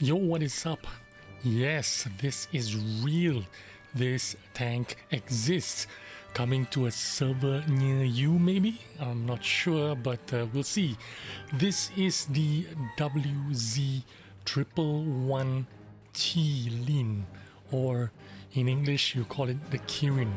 Yo, what is up? Yes, this is real. This tank exists. Coming to a server near you, maybe? I'm not sure, but we'll see. This is the WZ-111 T-Lin, or in English you call it the Kirin.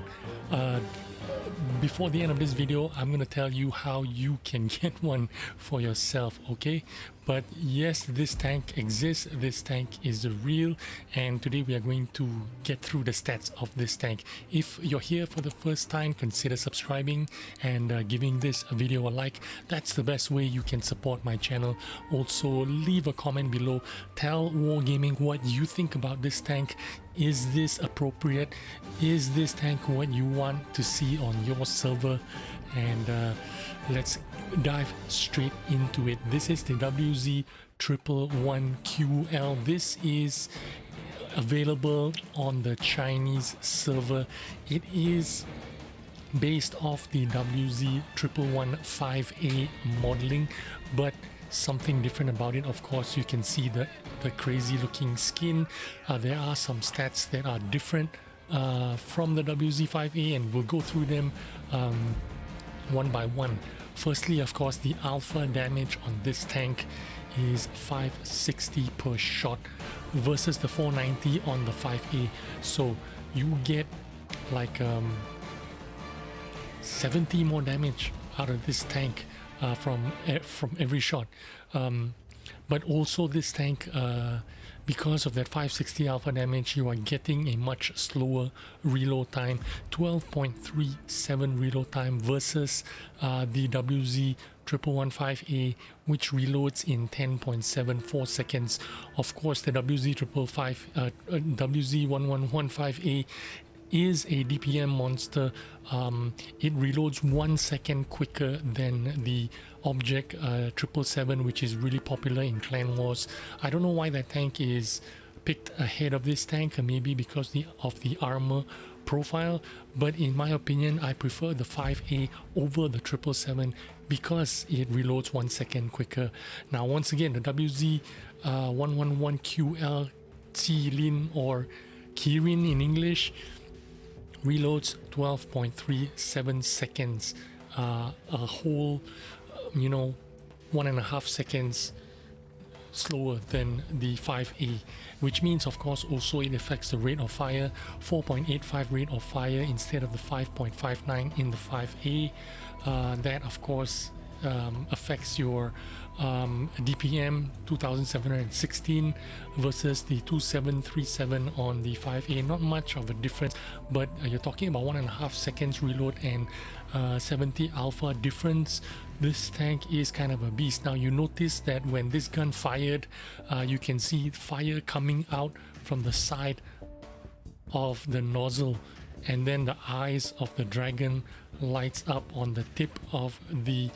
Before the end of this video, I'm going to tell you how you can get one for yourself, okay? But yes, this tank exists, this tank is real, and today we are going to get through the stats of this tank. If you're here for the first time, consider subscribing and giving this video a like. That's the best way you can support my channel. Also, leave a comment below. Tell Wargaming what you think about this tank. Is this appropriate? Is this tank what you want to see on your server? And let's dive straight into it. This is the WZ-111QL. This is available on the Chinese server. It is based off the WZ-111-5A modeling, but something different about it. Of course, you can see the crazy looking skin. There are some stats that are different from the WZ-5A, and we'll go through them one by one. Firstly, of course, the alpha damage on this tank is 560 per shot versus the 490 on the 5A. So you get like 70 more damage out of this tank from every shot. But also this tank, because of that 560 alpha damage, you are getting a much slower reload time, 12.37 reload time versus the WZ-111-5A, which reloads in 10.74 seconds. Of course, the WZ-111-5A is a DPM monster. It reloads 1 second quicker than the Object 777, which is really popular in Clan Wars. I don't know why that tank is picked ahead of this tank, maybe because of the armor profile, but in my opinion I prefer the 5A over the 777 because it reloads 1 second quicker. Now once again, the WZ-111QL T-Lin, or Kirin in English, reloads 12.37 seconds, a whole 1.5 seconds slower than the 5A, which means of course also it affects the rate of fire, 4.85 rate of fire instead of the 5.59 in the 5A. That of course affects your DPM 2716 versus the 2737 on the 5A. Not much of a difference, but you're talking about 1.5 seconds reload and 70 alpha difference. This tank is kind of a beast. Now you notice that when this gun fired, you can see fire coming out from the side of the nozzle, and then the eyes of the dragon lights up on the tip of the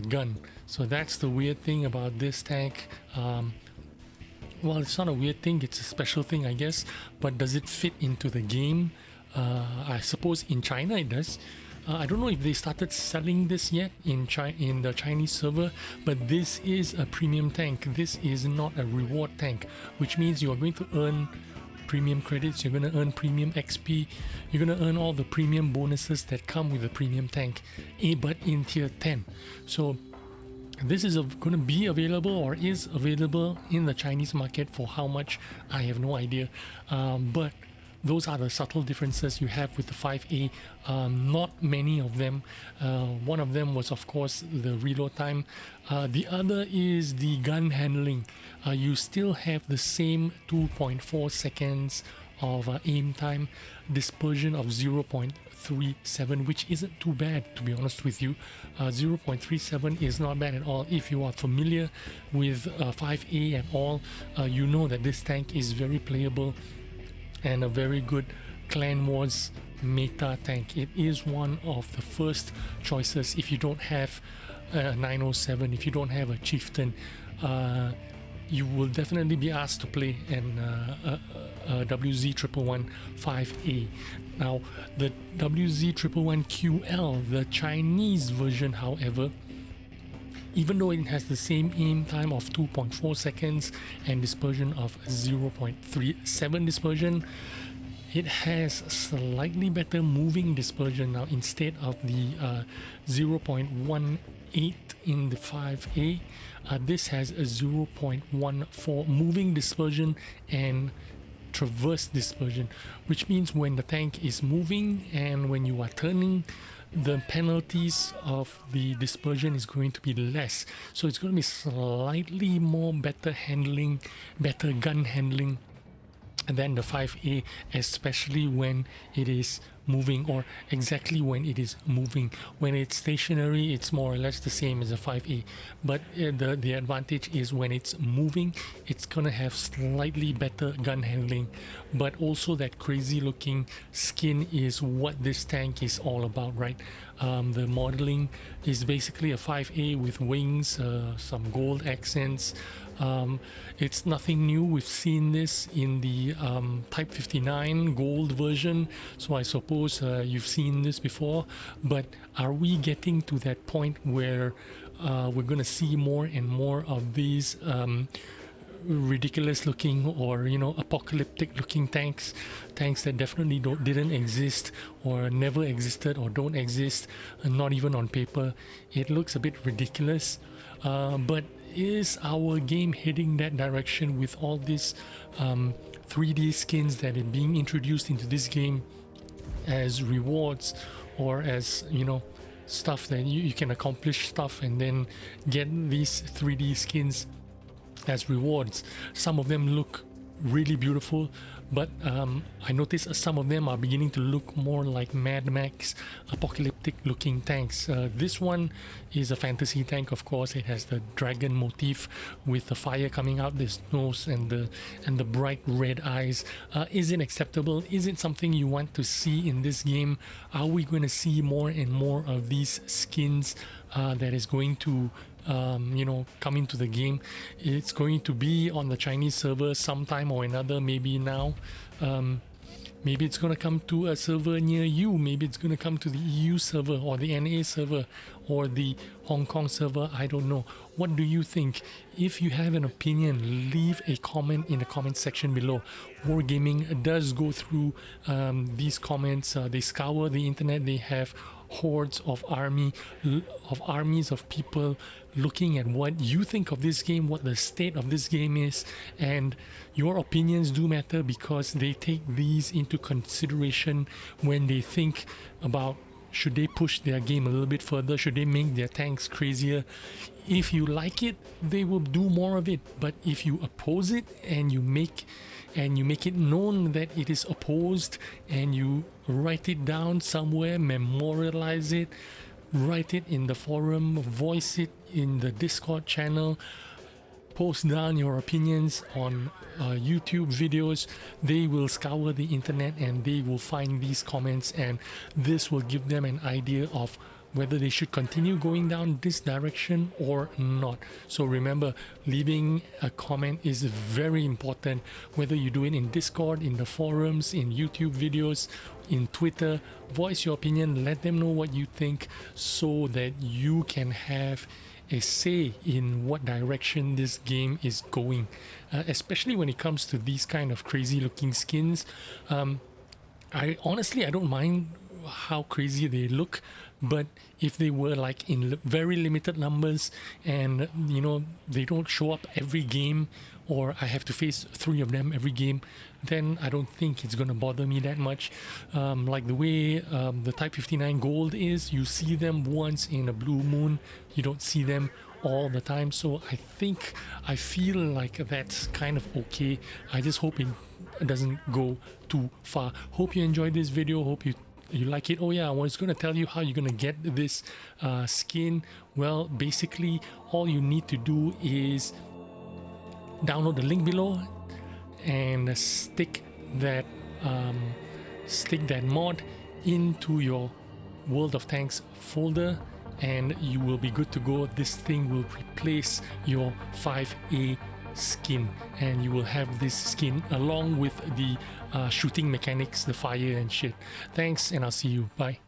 gun. So that's the weird thing about this tank. Well, it's not a weird thing, it's a special thing, I guess, but does it fit into the game? I suppose in China it does. I don't know if they started selling this yet in the Chinese server, but this is a premium tank. This is not a reward tank, which means you are going to earn premium credits, you're going to earn premium XP, you're going to earn all the premium bonuses that come with a premium tank, but in tier 10. So this is going to be available, or is available in the Chinese market. For how much, I have no idea, but those are the subtle differences you have with the 5A. Not many of them. One of them was of course the reload time. The other is the gun handling. You still have the same 2.4 seconds of aim time, dispersion of 0.37, which isn't too bad, to be honest with you. 0.37 is not bad at all. If you are familiar with 5A at all, you know that this tank is very playable and a very good Clan Wars meta tank. It is one of the first choices if you don't have a 907, if you don't have a chieftain. You will definitely be asked to play an WZ-111-5A. Now the WZ-111QL, the Chinese version, however, even though it has the same aim time of 2.4 seconds and dispersion of 0.37 dispersion, it has slightly better moving dispersion now. Instead of the 0.18 in the 5A, this has a 0.14 moving dispersion and traverse dispersion, which means when the tank is moving and when you are turning, the penalties of the dispersion is going to be less. So it's going to be slightly more better handling, better gun handling than the 5A, especially when it is moving, or exactly when it is moving. When it's stationary, it's more or less the same as a 5A, but the advantage is when it's moving, it's gonna have slightly better gun handling. But also that crazy looking skin is what this tank is all about, right? The modeling is basically a 5A with wings, some gold accents. It's nothing new. We've seen this in the Type 59 gold version, so I suppose you've seen this before. But are we getting to that point where we're going to see more and more of these ridiculous looking, or apocalyptic looking tanks that definitely didn't exist, or never existed, or don't exist, not even on paper? It looks a bit ridiculous, but is our game heading that direction with all these 3D skins that are being introduced into this game as rewards, or as stuff that you can accomplish stuff and then get these 3D skins as rewards? Some of them look really beautiful, but I noticed some of them are beginning to look more like Mad Max apocalyptic looking tanks. This one is a fantasy tank, of course. It has the dragon motif with the fire coming out this nose and the bright red eyes. Is it acceptable? Is it something you want to see in this game? Are we going to see more and more of these skins that is going to come into the game? It's going to be on the Chinese server sometime or another, maybe now. Maybe it's going to come to a server near you. Maybe it's going to come to the EU server, or the NA server, or the Hong Kong server. I don't know. What do you think? If you have an opinion, leave a comment in the comment section below. Wargaming does go through these comments. They scour the internet. They have hordes of armies of people looking at what you think of this game, what the state of this game is, and your opinions do matter, because they take these into consideration when they think about, should they push their game a little bit further, should they make their tanks crazier. If you like it, they will do more of it, but if you oppose it and you make it known that it is opposed, and you write it down somewhere, memorialize it, write it in the forum, voice it in the Discord channel, post down your opinions on YouTube videos, they will scour the internet and they will find these comments, and this will give them an idea of whether they should continue going down this direction or not. So remember, leaving a comment is very important, whether you do it in Discord, in the forums, in YouTube videos, in Twitter. Voice your opinion, let them know what you think, so that you can have a say in what direction this game is going, especially when it comes to these kind of crazy looking skins. I don't mind how crazy they look, but if they were like in very limited numbers, and they don't show up every game, or I have to face 3 of them every game, then I don't think it's gonna bother me that much. Like the way the Type 59 Gold is, you see them once in a blue moon, you don't see them all the time. So I feel like that's kind of okay. I just hope it doesn't go too far. Hope you enjoyed this video. Hope you like it. Oh yeah, I was going to tell you how you're going to get this skin. Well, basically all you need to do is download the link below and stick that mod into your World of Tanks folder, and you will be good to go. This thing will replace your 5A skin, and you will have this skin along with the shooting mechanics, the fire and shit. Thanks, and I'll see you. Bye.